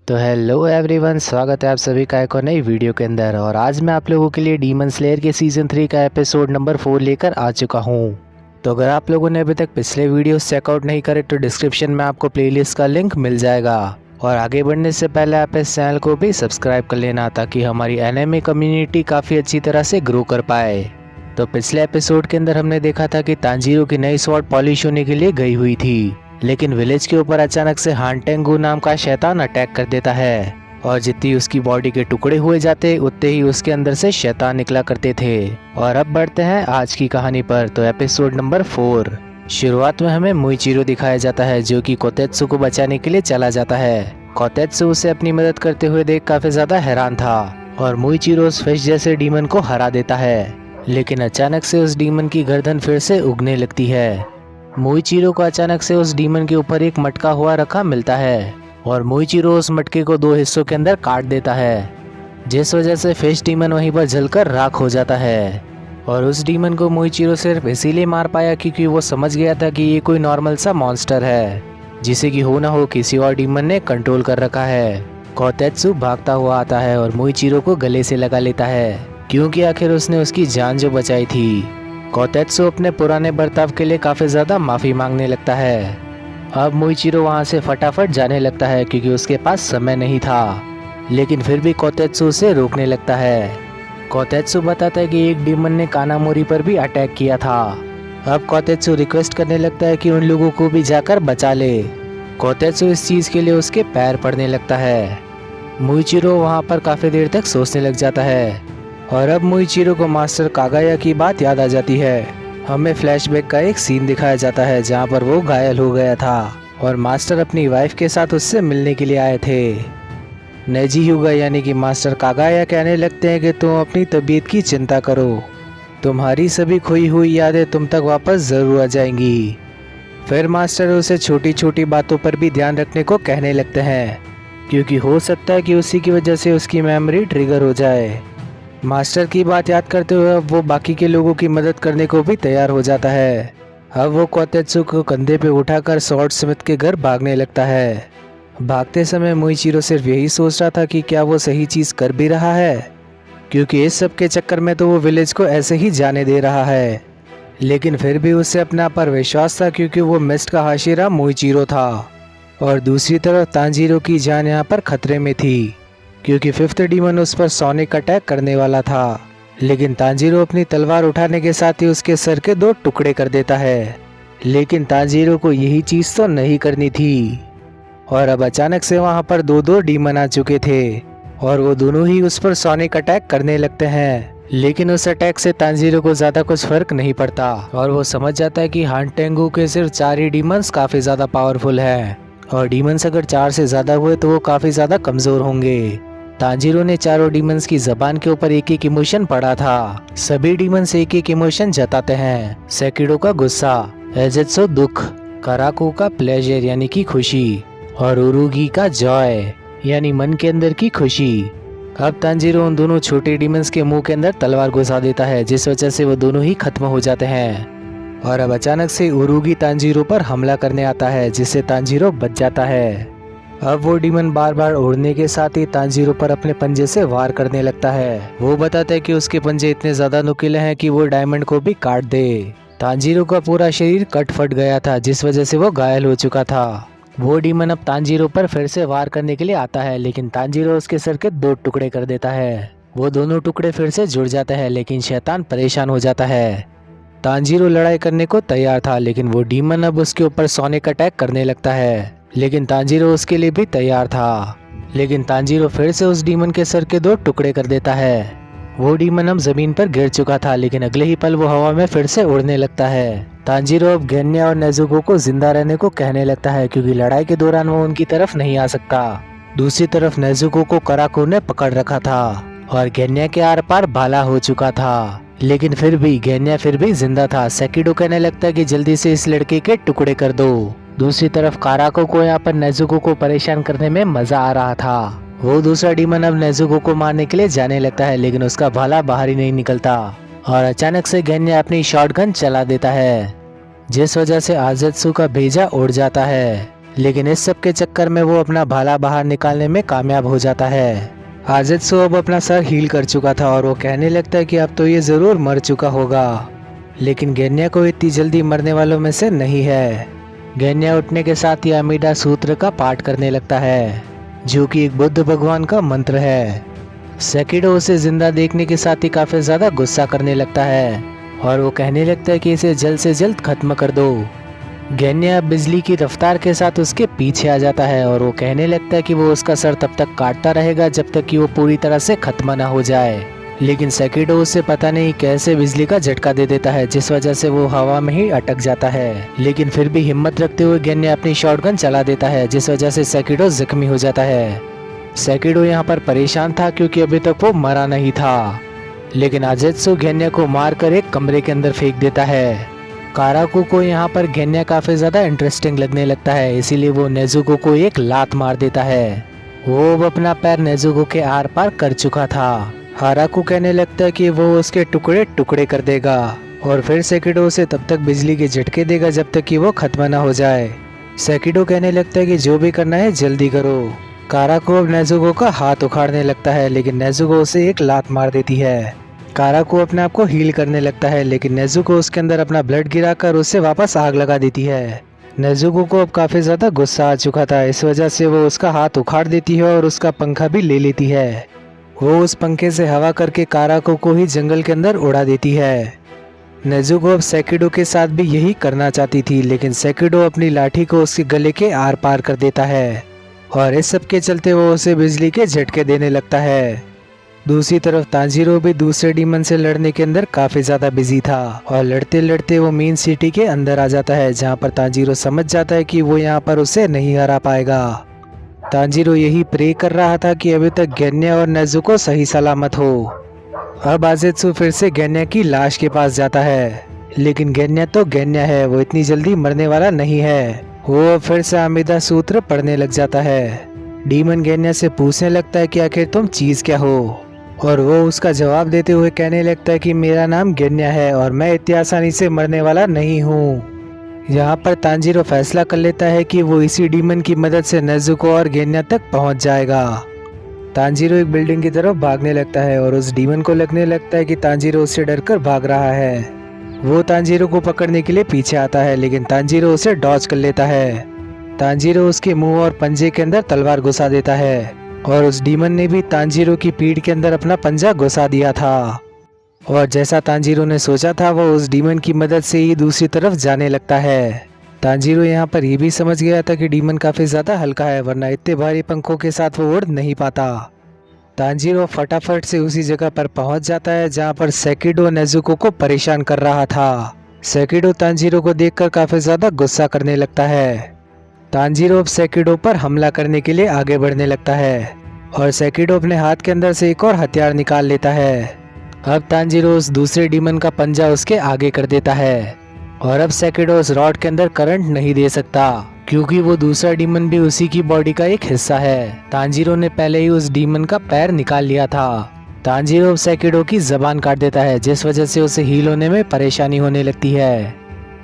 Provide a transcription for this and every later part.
तो hello everyone, स्वागत है आप सभी का एक और नई वीडियो के अंदर। और आज मैं आप लोगों के लिए डीमन स्लेयर के सीज़न 3 का एपिसोड नंबर 4 लेकर आ चुका हूं। तो अगर आप लोगों ने अभी तक पिछले वीडियोस चेकआउट नहीं करे तो डिस्क्रिप्शन में आपको प्लेलिस्ट का लिंक मिल जाएगा। और आगे बढ़ने से पहले आप इस चैनल को भी सब्सक्राइब कर लेना ताकि हमारी एनिमे कम्युनिटी काफ़ी अच्छी तरह से ग्रो कर पाए। तो पिछले एपिसोड के अंदर हमने देखा था कि तांजीरो की नई स्वॉर्ड पॉलिश होने के लिए गई हुई थी, लेकिन विलेज के ऊपर अचानक से हांटेंगू नाम का शैतान अटैक कर देता है। और जितनी उसकी बॉडी के टुकड़े हुए जाते उतने ही उसके अंदर से शैतान निकला करते थे। और अब बढ़ते हैं आज की कहानी पर। तो एपिसोड नंबर 4। शुरुआत में हमें मुइचिरो दिखाया जाता है जो कि कोतेत्सु को बचाने के लिए चला जाता है। कोतेत्सु उसे अपनी मदद करते हुए देख काफी ज्यादा हैरान था और मुइचिरो उस फिश जैसे डीमन को हरा देता है। लेकिन अचानक से उस डीमन की गर्दन फिर से उगने लगती है। मुइचिरो को अचानक से उस डीमन के ऊपर एक मटका हुआ रखा मिलता है और मुइचिरो उस मटके को 2 हिस्सों के अंदर काट देता है, जिस वजह से फिश डीमन वहीं पर जलकर राख हो जाता है। और उस डीमन को मुइचिरो सिर्फ इसीलिए मार पाया क्योंकि वो समझ गया था कि ये कोई नॉर्मल सा मॉन्स्टर है जिसे कि हो ना हो किसी और डीमन ने कंट्रोल कर रखा है। कोतेत्सु भागता हुआ आता है और मुइचिरो को गले से लगा लेता है क्योंकि आखिर उसने उसकी जान जो बचाई थी। कोतेत्सु अपने पुराने बर्ताव के लिए काफी ज्यादा माफी मांगने लगता है। अब मुइचिरो वहां से फटाफट जाने लगता है क्योंकि उसके पास समय नहीं था, लेकिन फिर भी कोतेत्सु उसे रोकने लगता है। कोतेत्सु बताता है कि एक डीमन ने कानामोरी पर भी अटैक किया था। अब कोतेत्सु रिक्वेस्ट करने लगता है कि उन लोगों को भी जाकर बचा ले। कोतेत्सु इस चीज के लिए उसके पैर पड़ने लगता है। मुइचिरो वहां पर काफी देर तक सोचने लग जाता है और अब मुइचिरो को मास्टर कागाया की बात याद आ जाती है। हमें फ्लैशबैक का एक सीन दिखाया जाता है जहां पर वो घायल हो गया था और मास्टर अपनी वाइफ के साथ उससे मिलने के लिए आए थे। नेजी हुगा यानी कि मास्टर कागाया कहने लगते हैं कि तुम अपनी तबीयत की चिंता करो, तुम्हारी सभी खोई हुई यादें तुम तक वापस जरूर आ जाएंगी। फिर मास्टर उसे छोटी छोटी बातों पर भी ध्यान रखने को कहने लगते हैं क्योंकि हो सकता है कि उसी की वजह से उसकी मेमोरी ट्रिगर हो जाए। मास्टर की बात याद करते हुए अब वो बाकी के लोगों की मदद करने को भी तैयार हो जाता है। अब वो कोतेत्सु को कंधे पे उठाकर स्वॉर्ड स्मिथ के घर भागने लगता है। भागते समय मुइचिरो सिर्फ यही सोच रहा था कि क्या वो सही चीज कर भी रहा है, क्योंकि इस सब के चक्कर में तो वो विलेज को ऐसे ही जाने दे रहा है। लेकिन फिर भी उससे अपना पर विश्वास था क्योंकि वो मिस्ट का हाशिरा मुइचिरो था। और दूसरी तरफ तांजीरो की जान यहाँ पर खतरे में थी क्योंकि 5th डीमन उस पर सोनिक अटैक करने वाला था। लेकिन तांजीरो अपनी तलवार उठाने के साथ ही उसके सर के 2 टुकड़े कर देता है। लेकिन तांजीरो को यही चीज तो नहीं करनी थी और अब अचानक से वहां पर 2 डीमन आ चुके थे और वो दोनों ही उस पर सोनिक अटैक करने लगते हैं। लेकिन उस अटैक से तांजीरो को ज्यादा कुछ फर्क नहीं पड़ता और वो समझ जाता है कि हांटेंगू के सिर्फ 4 ही डीमंस काफी ज्यादा पावरफुल है और डीमंस अगर 4 से ज्यादा हुए तो वो काफी ज्यादा कमजोर होंगे। तांजीरो ने चारों डीमंस की जबान के ऊपर एक एक इमोशन पढ़ा था। सभी डीमंस एक एक इमोशन जताते हैं। सेकिडो का गुस्सा, एजेत्सो दुख, कराको का प्लेजर यानी कि खुशी और उरुगी का जॉय यानी मन के अंदर की खुशी। अब तांजीरो उन दोनों छोटे डीमंस के मुंह के अंदर तलवार घुसा देता है जिस वजह से वो दोनों ही खत्म हो जाते हैं। और अब अचानक से उरुगी तांजीरो पर हमला करने आता है जिससे तांजीरो बच जाता है। अब वो डीमन बार बार उड़ने के साथ ही तांजीरो पर अपने पंजे से वार करने लगता है। वो बताता है कि उसके पंजे इतने ज्यादा नुकीले हैं कि वो डायमंड को भी काट दे। तांजीरो का पूरा शरीर कट फट गया था जिस वजह से वो घायल हो चुका था। वो डीमन अब तांजीरो पर फिर से वार करने के लिए आता है, लेकिन तांजीरो उसके सर के 2 टुकड़े कर देता है। वो दोनों टुकड़े फिर से जुड़ जाते हैं लेकिन शैतान परेशान हो जाता है। तांजीरो लड़ाई करने को तैयार था लेकिन वो डीमन अब उसके ऊपर सोनिक अटैक करने लगता है। लेकिन तांजीरो उसके लिए भी तैयार था, लेकिन तांजीरो फिर से उस डीमन के सर के 2 टुकड़े कर देता है। वो डीमन अब जमीन पर गिर चुका था लेकिन अगले ही पल वो हवा में फिर से उड़ने लगता है। तांजीरो अब गेन्या और नेजुको को जिंदा रहने को कहने लगता है क्योंकि लड़ाई के दौरान वो उनकी तरफ नहीं आ सकता। दूसरी तरफ नेजुको को कराको ने पकड़ रखा था और गेन्या के आर पार भाला हो चुका था, लेकिन फिर भी गेन्या फिर भी जिंदा था। सेकिडो कहने लगता है कि जल्दी से इस लड़के के टुकड़े कर दो। दूसरी तरफ काराको को यहाँ पर नेजुको को परेशान करने में मजा आ रहा था। वो दूसरा डीमन अब नेजुको को मारने के लिए जाने लगता है लेकिन उसका भाला बाहर ही नहीं निकलता और अचानक से गेन्या अपनी शॉटगन चला देता है जिस वजह से आजेत्सु का भेजा उड़ जाता है। लेकिन इस सब के चक्कर में वो अपना भाला बाहर निकालने में कामयाब हो जाता है। आज़ेत्सु अब अपना सर हील कर चुका था और वो कहने लगता है कि अब तो ये ज़रूर मर चुका होगा, लेकिन गेन्या को इतनी जल्दी मरने वालों में से नहीं है। गेन्या उठने के साथ ही अमीडा सूत्र का पाठ करने लगता है, जो कि एक बुद्ध भगवान का मंत्र है। सेकिडो उसे जिंदा देखने के साथ ही काफ़ी ज़्यादा गुस्सा करने लगता है और वो कहने लगता है कि इसे जल्द से जल्द खत्म कर दो। गेन्या बिजली की रफ्तार के साथ उसके पीछे आ जाता है और वो कहने लगता है कि वो उसका सर तब तक काटता रहेगा जब तक कि वो पूरी तरह से खत्म ना हो जाए। लेकिन सेकिडो उसे पता नहीं कैसे बिजली का झटका दे देता है, जिस वजह से वो हवा में ही अटक जाता है। लेकिन फिर भी हिम्मत रखते हुए गेन्या अपनी शॉटगन चला देता है, जिस वजह से सेकिडो जख्मी हो जाता है। सेकिडो यहाँ पर परेशान था क्योंकि अभी तक वो मरा नहीं था, लेकिन आज़ेत्सु गेन्या को मारकर एक कमरे के अंदर फेंक देता है। काराकू को यहाँ पर गेन्या काफी ज्यादा इंटरेस्टिंग लगने लगता है, इसीलिए वो नेजुको को एक लात मार देता है। वो अब अपना पैर नेजुको के आर पार कर चुका था। हाराकू कहने लगता है कि वो उसके टुकड़े टुकड़े कर देगा और फिर सेकिडो उसे तब तक बिजली के झटके देगा जब तक कि वो खत्म ना हो जाए। सेकिडो कहने लगता है कि जो भी करना है जल्दी करो। काराकू अब नेजुको का हाथ उखाड़ने लगता है, लेकिन नेजुको उसे एक लात मार देती है। काराकू अपने आप को हील करने लगता है, लेकिन नेजुको उसके अंदर अपना ब्लड गिराकर उससे वापस आग लगा देती है। नेजुको को अब काफी ज्यादा गुस्सा आ चुका था, इस वजह से वो उसका हाथ उखाड़ देती है और उसका पंखा भी ले लेती है। वो उस पंखे से हवा करके काराकू को ही जंगल के अंदर उड़ा देती है। नेजुको अब सेकिडो के साथ भी यही करना चाहती थी, लेकिन सेकिडो अपनी लाठी को उसके गले के आर पार कर देता है और इस सब के चलते वो उसे बिजली के झटके देने लगता है। दूसरी तरफ तांजीरो भी दूसरे डीमन से लड़ने के अंदर काफी ज्यादा बिजी था और लड़ते लड़ते वो मेन सिटी के अंदर आ जाता है, जहाँ पर तांजीरो समझ जाता है कि वो यहाँ पर उसे नहीं हरा पाएगा। तांजीरो यही प्रे कर रहा था कि अभी तक गेन्या और नेजुको सही सलामत हो। अब आज़ेत्सु फिर से गेन्या की लाश के पास जाता है, लेकिन गेन्या तो गेन्या है, वो इतनी जल्दी मरने वाला नहीं है। वो फिर से अमीदा सूत्र पढ़ने लग जाता है। डीमन गेन्या से पूछने लगता है कि आखिर तुम चीज क्या हो, और वो उसका जवाब देते हुए कहने लगता है कि मेरा नाम गेन्या है और मैं इतनी आसानी से मरने वाला नहीं हूँ। यहाँ पर तांजीरो फैसला कर लेता है कि वो इसी डीमन की मदद से नेजुको और गेन्या तक पहुँच जाएगा। तांजीरो एक बिल्डिंग की तरफ भागने लगता है और उस डीमन को लगने लगता है कि तांजीरो उससे डरकर भाग रहा है। वो तांजीरो को पकड़ने के लिए पीछे आता है, लेकिन तांजीरो उसे डॉज कर लेता है। तांजीरो उसके मुंह और पंजे के अंदर तलवार घुसा देता है और उस डीमन ने भी तांजीरो की पीठ के अंदर अपना पंजा घुसा दिया था। और जैसा तांजीरो ने सोचा था, वो उस डीमन की मदद से ही दूसरी तरफ जाने लगता है। तांजीरो यहाँ पर ये भी समझ गया था कि डीमन काफी ज्यादा हल्का है, वरना इतने भारी पंखों के साथ वो उड़ नहीं पाता। तांजीरो फटाफट से उसी जगह पर पहुंच जाता है जहाँ पर सेकिडो नेजुको को परेशान कर रहा था। सेकिडो तांजीरो को देखकर काफी ज्यादा गुस्सा करने लगता है। तांजीरो अब सेकिडो पर हमला करने के लिए आगे बढ़ने लगता है और सेकिडो अपने हाथ के अंदर से एक और हथियार निकाल लेता है। अब तांजीरो उस दूसरे डीमन का पंजा उसके आगे कर देता है और अब सेकिडो उस रॉड के अंदर करंट नहीं दे सकता, क्योंकि वो दूसरा डीमन भी उसी की बॉडी का एक हिस्सा है। तांजीरो ने पहले ही उस डीमन का पैर निकाल लिया था। तांजीरो अब सेकिडो की जबान काट देता है, जिस वजह से उसे हील होने में परेशानी होने लगती है।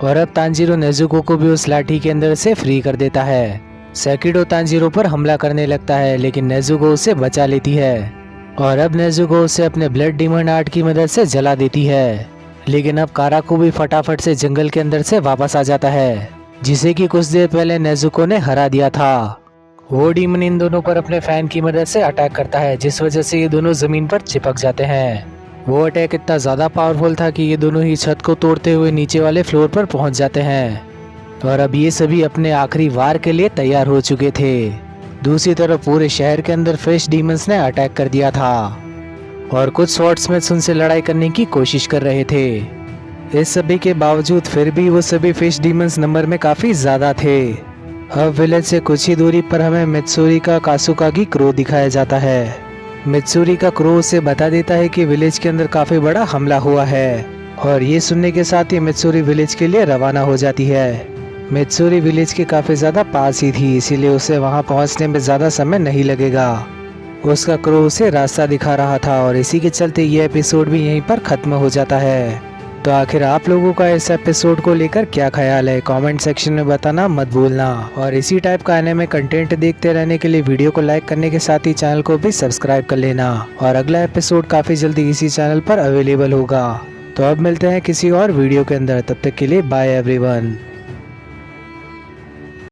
और अब तांजीरो नेजुको को भी उस लाठी के अंदर से फ्री कर देता है। सेकिडो तांजीरो पर हमला करने लगता है, लेकिन नेजुको उसे बचा लेती है और अब नेजुको उसे अपने ब्लड डीमन आर्ट की मदद से जला देती है। लेकिन अब काराकू भी फटाफट से जंगल के अंदर से वापस आ जाता है, जिसे कि कुछ देर पहले नेजुको ने हरा दिया था। वो डीमन इन दोनों पर अपने फैन की मदद से अटैक करता है, जिस वजह से ये दोनों जमीन पर चिपक जाते हैं। वो अटैक इतना ज्यादा पावरफुल था कि ये दोनों ही छत को तोड़ते हुए नीचे वाले फ्लोर पर पहुंच जाते हैं और अब ये सभी अपने आखिरी वार के लिए तैयार हो चुके थे। दूसरी तरफ पूरे शहर के अंदर फिश डीमंस ने अटैक कर दिया था और कुछ स्वॉर्ड्समैन्स उनसे लड़ाई करने की कोशिश कर रहे थे। इस सभी के बावजूद फिर भी वो सभी फिश डीमंस नंबर में काफी ज्यादा थे। अब विलेज से कुछ ही दूरी पर हमें मित्सुरी का कासुकागी क्रो दिखाया जाता है। मित्सुरी का क्रो उसे बता देता है कि विलेज के अंदर काफी बड़ा हमला हुआ है और ये सुनने के साथ ही मित्सुरी विलेज के लिए रवाना हो जाती है। मित्सुरी विलेज के काफी ज्यादा पास ही थी, इसीलिए उसे वहां पहुंचने में ज्यादा समय नहीं लगेगा। उसका क्रो उसे रास्ता दिखा रहा था और इसी के चलते ये एपिसोड भी यहीं पर खत्म हो जाता है। तो आखिर आप लोगों का इस एपिसोड को लेकर क्या ख्याल है, कमेंट सेक्शन में बताना मत भूलना। और इसी टाइप का एनिमे कंटेंट देखते रहने के लिए वीडियो को लाइक करने के साथ ही चैनल को भी सब्सक्राइब कर लेना। और अगला एपिसोड काफी जल्दी इसी चैनल पर अवेलेबल होगा। तो अब मिलते हैं किसी और वीडियो के अंदर, तब तक के लिए बाय एवरीवन।